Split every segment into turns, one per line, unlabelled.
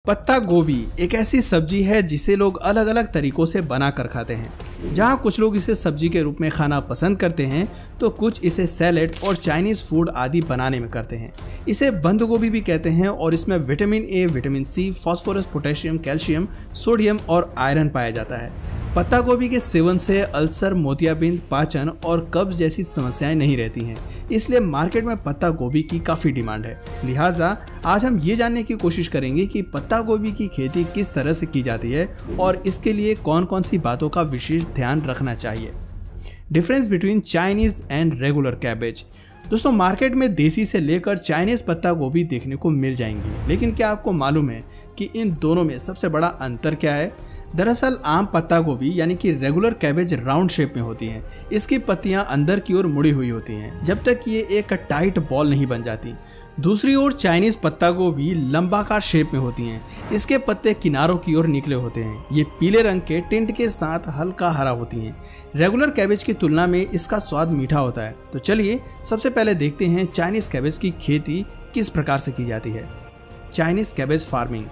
पत्ता गोभी एक ऐसी सब्जी है जिसे लोग अलग अलग तरीकों से बनाकर खाते हैं। जहां कुछ लोग इसे सब्जी के रूप में खाना पसंद करते हैं तो कुछ इसे सैलेड और चाइनीज फूड आदि बनाने में करते हैं। इसे बंद गोभी भी कहते हैं और इसमें vitamin A, vitamin C, phosphorus, potassium, calcium, sodium और आयरन पाया जाता है। पत्ता गोभी के सेवन से अल्सर, मोतियाबिंद, पाचन और कब्ज जैसी समस्याएं नहीं रहती हैं, इसलिए मार्केट में पत्ता गोभी की काफ़ी डिमांड है। लिहाजा आज हम ये जानने की कोशिश करेंगे कि पत्ता गोभी की खेती किस तरह से की जाती है और इसके लिए कौन कौन सी बातों का विशेष ध्यान रखना चाहिए। Difference between Chinese and regular cabbage. दोस्तों, मार्केट में देसी से लेकर चाइनीज पत्ता गोभी देखने को मिल जाएंगी, लेकिन क्या आपको मालूम है कि इन दोनों में सबसे बड़ा अंतर क्या है? दरअसल आम पत्ता गोभी यानी कि रेगुलर कैबेज राउंड शेप में होती हैं। इसकी पत्तियां अंदर की ओर मुड़ी हुई होती हैं जब तक ये एक टाइट बॉल नहीं बन जाती। दूसरी ओर चाइनीज पत्ता गोभी लंबाकार शेप में होती हैं। इसके पत्ते किनारों की ओर निकले होते हैं। ये पीले रंग के टिंट के साथ हल्का हरा होती हैं। रेगुलर कैबेज की तुलना में इसका स्वाद मीठा होता है। तो चलिए सबसे पहले देखते हैं चाइनीज कैबेज की खेती किस प्रकार से की जाती है। Chinese cabbage farming.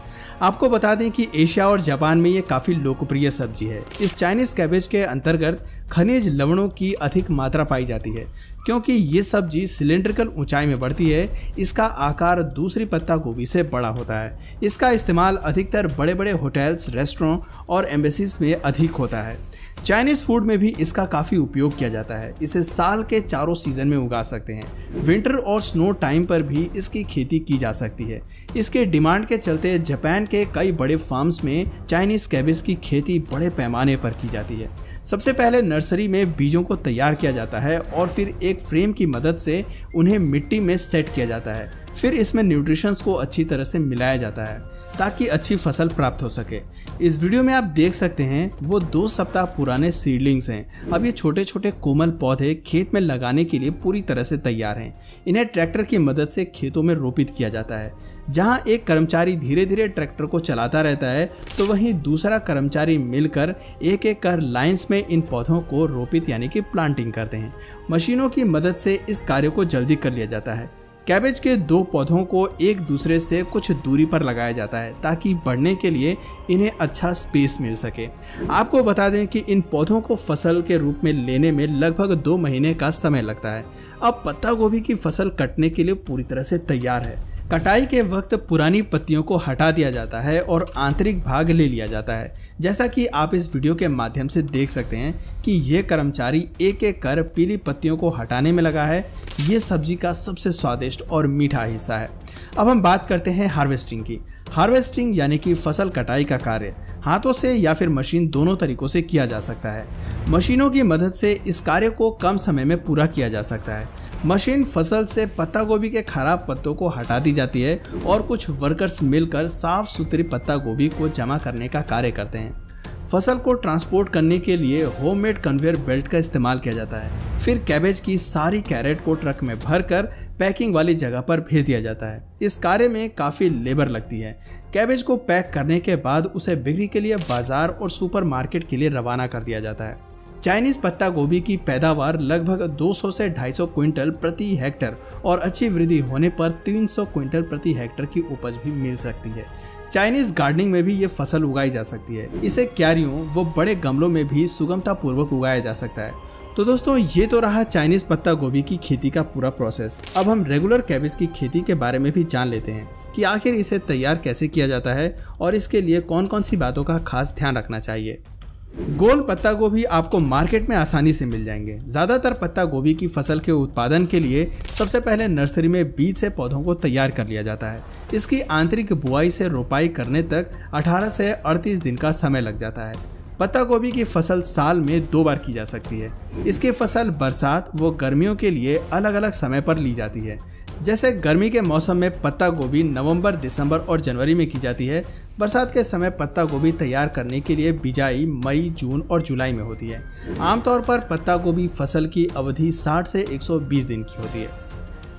आपको बता दें कि एशिया और जापान में ये काफ़ी लोकप्रिय सब्जी है। इस चाइनीज कैबेज के अंतर्गत खनिज लवणों की अधिक मात्रा पाई जाती है। क्योंकि ये सब्जी सिलेंड्रिकल ऊंचाई में बढ़ती है, इसका आकार दूसरी पत्ता गोभी से बड़ा होता है। इसका इस्तेमाल अधिकतर बड़े बड़े होटल्स, रेस्टोरेंट और एम्बेसीज में अधिक होता है। चाइनीज फूड में भी इसका काफ़ी उपयोग किया जाता है। इसे साल के चारों सीजन में उगा सकते हैं। विंटर और स्नो टाइम पर भी इसकी खेती की जा सकती है। इसके डिमांड के चलते जापान के कई बड़े फार्म्स में चाइनीज कैबेज की खेती बड़े पैमाने पर की जाती है। सबसे पहले नर्सरी में बीजों को तैयार किया जाता है और फिर एक फ्रेम की मदद से उन्हें मिट्टी में सेट किया जाता है। फिर इसमें न्यूट्रिशंस को अच्छी तरह से मिलाया जाता है ताकि अच्छी फसल प्राप्त हो सके। इस वीडियो में आप देख सकते हैं वो 2 सप्ताह पुराने सीडलिंग्स हैं। अब ये छोटे छोटे कोमल पौधे खेत में लगाने के लिए पूरी तरह से तैयार हैं। इन्हें ट्रैक्टर की मदद से खेतों में रोपित किया जाता है। जहां एक कर्मचारी धीरे धीरे ट्रैक्टर को चलाता रहता है तो वहीं दूसरा कर्मचारी मिलकर एक एक कर लाइंस में इन पौधों को रोपित यानी कि प्लांटिंग करते हैं। मशीनों की मदद से इस कार्य को जल्दी कर लिया जाता है। कैबेज के 2 पौधों को एक दूसरे से कुछ दूरी पर लगाया जाता है ताकि बढ़ने के लिए इन्हें अच्छा स्पेस मिल सके। आपको बता दें कि इन पौधों को फसल के रूप में लेने में लगभग 2 महीने का समय लगता है। अब पत्ता गोभी की फसल कटने के लिए पूरी तरह से तैयार है। कटाई के वक्त पुरानी पत्तियों को हटा दिया जाता है और आंतरिक भाग ले लिया जाता है। जैसा कि आप इस वीडियो के माध्यम से देख सकते हैं कि ये कर्मचारी एक एक कर पीली पत्तियों को हटाने में लगा है। ये सब्जी का सबसे स्वादिष्ट और मीठा हिस्सा है। अब हम बात करते हैं हार्वेस्टिंग की। हार्वेस्टिंग यानी कि फसल कटाई का कार्य हाथों से या फिर मशीन दोनों तरीकों से किया जा सकता है। मशीनों की मदद से इस कार्य को कम समय में पूरा किया जा सकता है। मशीन फसल से पत्ता गोभी के खराब पत्तों को हटा दी जाती है और कुछ वर्कर्स मिलकर साफ सुथरी पत्ता गोभी को जमा करने का कार्य करते हैं। फसल को ट्रांसपोर्ट करने के लिए होममेड कन्वेयर बेल्ट का इस्तेमाल किया जाता है। फिर कैबेज की सारी कैरेट को ट्रक में भरकर पैकिंग वाली जगह पर भेज दिया जाता है। इस कार्य में काफ़ी लेबर लगती है। कैबेज को पैक करने के बाद उसे बिक्री के लिए बाजार और सुपरमार्केट के लिए रवाना कर दिया जाता है। चाइनीज पत्ता गोभी की पैदावार लगभग 200 से 250 क्विंटल प्रति हेक्टर और अच्छी वृद्धि होने पर 300 क्विंटल प्रति हेक्टर की उपज भी मिल सकती है। चाइनीज गार्डनिंग में भी ये फसल उगाई जा सकती है। इसे क्यारियों व बड़े गमलों में भी सुगमता पूर्वक उगाया जा सकता है। तो दोस्तों, ये तो रहा चाइनीज पत्ता गोभी की खेती का पूरा प्रोसेस। अब हम रेगुलर कैबेज की खेती के बारे में भी जान लेते हैं कि आखिर इसे तैयार कैसे किया जाता है और इसके लिए कौन कौन सी बातों का खास ध्यान रखना चाहिए। गोल पत्ता गोभी आपको मार्केट में आसानी से मिल जाएंगे। ज़्यादातर पत्ता गोभी की फसल के उत्पादन के लिए सबसे पहले नर्सरी में बीज से पौधों को तैयार कर लिया जाता है। इसकी आंतरिक बुआई से रोपाई करने तक 18 से 38 दिन का समय लग जाता है। पत्ता गोभी की फसल साल में 2 बार की जा सकती है। इसकी फसल बरसात व गर्मियों के लिए अलग अलग समय पर ली जाती है। जैसे गर्मी के मौसम में पत्ता गोभी नवंबर, दिसंबर और जनवरी में की जाती है। बरसात के समय पत्ता गोभी तैयार करने के लिए बिजाई मई, जून और जुलाई में होती है। आमतौर पर पत्ता गोभी फसल की अवधि 60 से 120 दिन की होती है।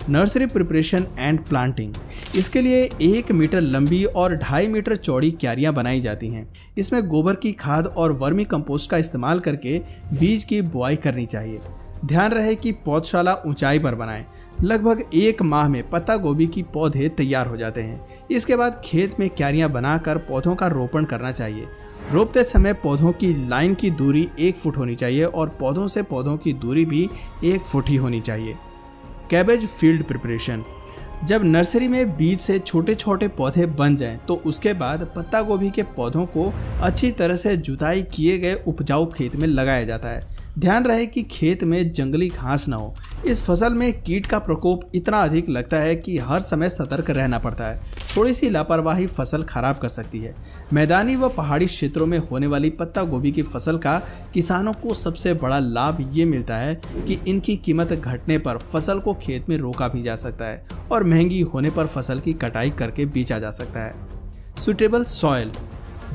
Nursery preparation and planting. इसके लिए 1 मीटर लंबी और 2.5 मीटर चौड़ी क्यारियां बनाई जाती हैं। इसमें गोबर की खाद और वर्मी कंपोस्ट का इस्तेमाल करके बीज की बुआई करनी चाहिए। ध्यान रहे कि पौधशाला ऊंचाई पर बनाएं लगभग 1 माह में पत्ता गोभी की पौधे तैयार हो जाते हैं। इसके बाद खेत में क्यारियां बनाकर पौधों का रोपण करना चाहिए। रोपते समय पौधों की लाइन की दूरी 1 फुट होनी चाहिए और पौधों से पौधों की दूरी भी 1 फुट ही होनी चाहिए। Cabbage field preparation. जब नर्सरी में बीज से छोटे छोटे पौधे बन जाएं, तो उसके बाद पत्ता गोभी के पौधों को अच्छी तरह से जुताई किए गए उपजाऊ खेत में लगाया जाता है। ध्यान रहे कि खेत में जंगली घास न हो। इस फसल में कीट का प्रकोप इतना अधिक लगता है कि हर समय सतर्क रहना पड़ता है। थोड़ी सी लापरवाही फसल खराब कर सकती है। मैदानी व पहाड़ी क्षेत्रों में होने वाली पत्ता गोभी की फसल का किसानों को सबसे बड़ा लाभ ये मिलता है कि इनकी कीमत घटने पर फसल को खेत में रोका भी जा सकता है और महंगी होने पर फसल की कटाई करके बेचा जा सकता है। Suitable soil.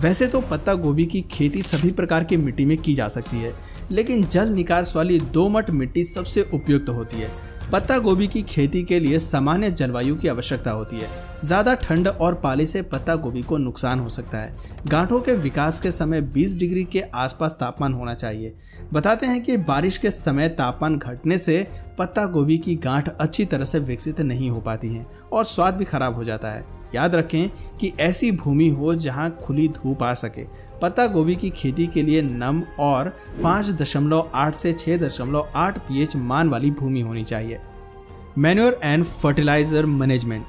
वैसे तो पत्ता गोभी की खेती सभी प्रकार की मिट्टी में की जा सकती है, लेकिन जल निकास वाली दोमट मिट्टी सबसे उपयुक्त होती है। पत्ता गोभी की खेती के लिए सामान्य जलवायु की आवश्यकता होती है। ज़्यादा ठंड और पाले से पत्ता गोभी को नुकसान हो सकता है। गांठों के विकास के समय 20 डिग्री के आसपास तापमान होना चाहिए। बताते हैं कि बारिश के समय तापमान घटने से पत्ता गोभी की गांठ अच्छी तरह से विकसित नहीं हो पाती हैं और स्वाद भी खराब हो जाता है। याद रखें कि ऐसी भूमि हो जहां खुली धूप आ सके। पत्ता गोभी की खेती के लिए नम और 5.8 से 6.8 pH मान वाली भूमि होनी चाहिए। Manure and fertilizer management.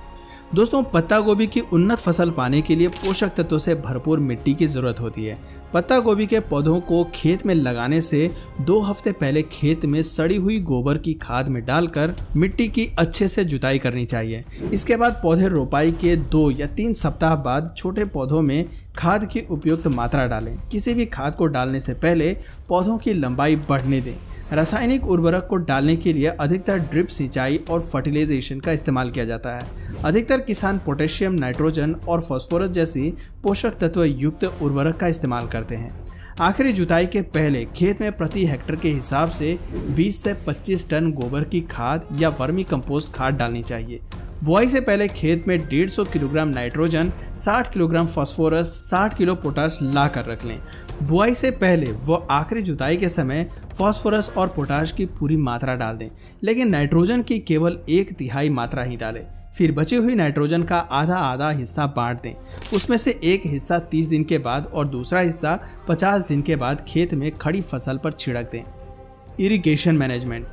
दोस्तों, पत्ता गोभी की उन्नत फसल पाने के लिए पोषक तत्वों से भरपूर मिट्टी की जरूरत होती है। पत्ता गोभी के पौधों को खेत में लगाने से 2 हफ्ते पहले खेत में सड़ी हुई गोबर की खाद में डालकर मिट्टी की अच्छे से जुताई करनी चाहिए। इसके बाद पौधे रोपाई के 2 या 3 सप्ताह बाद छोटे पौधों में खाद की उपयुक्त मात्रा डालें। किसी भी खाद को डालने से पहले पौधों की लंबाई बढ़ने दें। रासायनिक उर्वरक को डालने के लिए अधिकतर ड्रिप सिंचाई और फर्टिलाइजेशन का इस्तेमाल किया जाता है। अधिकतर किसान पोटेशियम, नाइट्रोजन और फास्फोरस जैसी पोषक तत्व युक्त उर्वरक का इस्तेमाल करते हैं। आखिरी जुताई के पहले खेत में प्रति हेक्टर के हिसाब से 20 से 25 टन गोबर की खाद या वर्मी कंपोस्ट खाद डालनी चाहिए। बुआई से पहले खेत में 150 kilogram nitrogen, 60 kilogram phosphorus, 60 kilo potash ला कर रख लें। बुआई से पहले व आखिरी जुताई के समय फास्फोरस और पोटाश की पूरी मात्रा डाल दें, लेकिन नाइट्रोजन की केवल 1/3 मात्रा ही डालें। फिर बची हुई नाइट्रोजन का आधा हिस्सा बांट दें। उसमें से एक हिस्सा 30 दिन के बाद और दूसरा हिस्सा 50 दिन के बाद खेत में खड़ी फसल पर छिड़क दें। Irrigation management.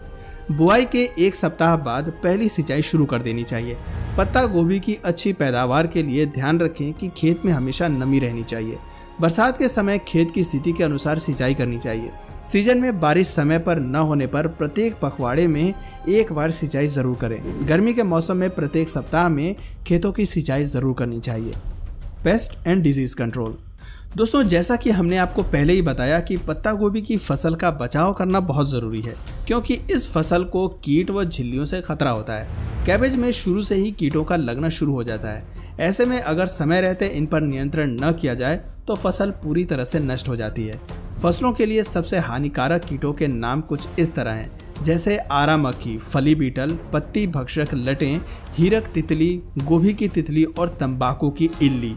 बुआई के 1 सप्ताह बाद पहली सिंचाई शुरू कर देनी चाहिए। पत्ता गोभी की अच्छी पैदावार के लिए ध्यान रखें कि खेत में हमेशा नमी रहनी चाहिए। बरसात के समय खेत की स्थिति के अनुसार सिंचाई करनी चाहिए। सीजन में बारिश समय पर न होने पर प्रत्येक पखवाड़े में 1 बार सिंचाई जरूर करें। गर्मी के मौसम में प्रत्येक सप्ताह में खेतों की सिंचाई जरूर करनी चाहिए। Paste and disease control. दोस्तों, जैसा कि हमने आपको पहले ही बताया कि पत्ता गोभी की फसल का बचाव करना बहुत ज़रूरी है, क्योंकि इस फसल को कीट व झिल्लियों से खतरा होता है। कैबेज में शुरू से ही कीटों का लगना शुरू हो जाता है। ऐसे में अगर समय रहते इन पर नियंत्रण न किया जाए तो फसल पूरी तरह से नष्ट हो जाती है। फसलों के लिए सबसे हानिकारक कीटों के नाम कुछ इस तरह हैं, जैसे आरा मक्खी, फली बीटल, पत्ती भक्षक लटें, हीरक तितली, गोभी की तितली और तंबाकू की इल्ली।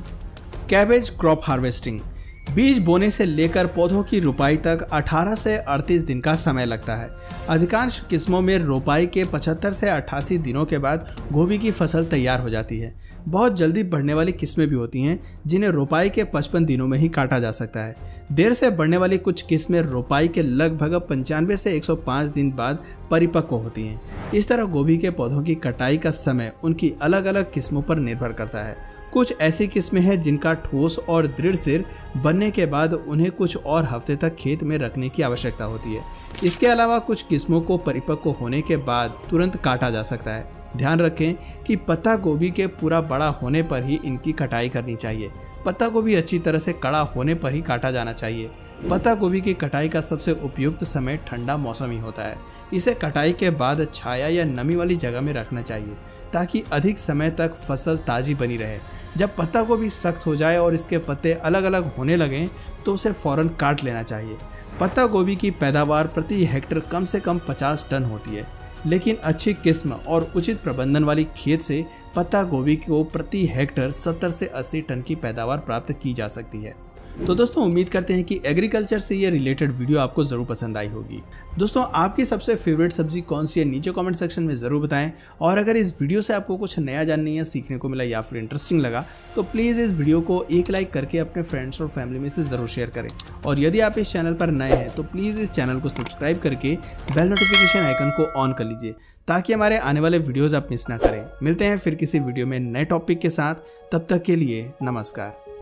Cabbage crop harvesting. बीज बोने से लेकर पौधों की रोपाई तक 18 से 38 दिन का समय लगता है। अधिकांश किस्मों में रोपाई के 75 से 88 दिनों के बाद गोभी की फसल तैयार हो जाती है। बहुत जल्दी बढ़ने वाली किस्में भी होती हैं, जिन्हें रोपाई के 55 दिनों में ही काटा जा सकता है। देर से बढ़ने वाली कुछ किस्में रोपाई के लगभग 95 से 105 दिन बाद परिपक्व होती हैं। इस तरह गोभी के पौधों की कटाई का समय उनकी अलग अलग किस्मों पर निर्भर करता है। कुछ ऐसी किस्में हैं जिनका ठोस और दृढ़ सिर बनने के बाद उन्हें कुछ और हफ्ते तक खेत में रखने की आवश्यकता होती है। इसके अलावा कुछ किस्मों को परिपक्व होने के बाद तुरंत काटा जा सकता है। ध्यान रखें कि पत्ता गोभी के पूरा बड़ा होने पर ही इनकी कटाई करनी चाहिए। पत्ता गोभी अच्छी तरह से कड़ा होने पर ही काटा जाना चाहिए। पत्ता गोभी की कटाई का सबसे उपयुक्त समय ठंडा मौसम ही होता है। इसे कटाई के बाद छाया या नमी वाली जगह में रखना चाहिए, ताकि अधिक समय तक फसल ताज़ी बनी रहे। जब पत्ता गोभी सख्त हो जाए और इसके पत्ते अलग अलग होने लगें तो उसे फौरन काट लेना चाहिए। पत्ता गोभी की पैदावार प्रति हेक्टर कम से कम 50 टन होती है, लेकिन अच्छी किस्म और उचित प्रबंधन वाली खेत से पत्ता गोभी को प्रति हेक्टर 70 से 80 टन की पैदावार प्राप्त की जा सकती है। तो दोस्तों उम्मीद करते हैं कि एग्रीकल्चर से ये रिलेटेड वीडियो आपको ज़रूर पसंद आई होगी। दोस्तों आपकी सबसे फेवरेट सब्जी कौन सी है नीचे कमेंट सेक्शन में ज़रूर बताएं। और अगर इस वीडियो से आपको कुछ नया जानने या सीखने को मिला या फिर इंटरेस्टिंग लगा तो प्लीज़ इस वीडियो को एक लाइक करके अपने फ्रेंड्स और फैमिली में से ज़रूर शेयर करें। और यदि आप इस चैनल पर नए हैं तो प्लीज़ इस चैनल को सब्सक्राइब करके बेल नोटिफिकेशन आइकन को ऑन कर लीजिए ताकि हमारे आने वाले वीडियोज़ आप मिस ना करें। मिलते हैं फिर किसी वीडियो में नए टॉपिक के साथ, तब तक के लिए नमस्कार।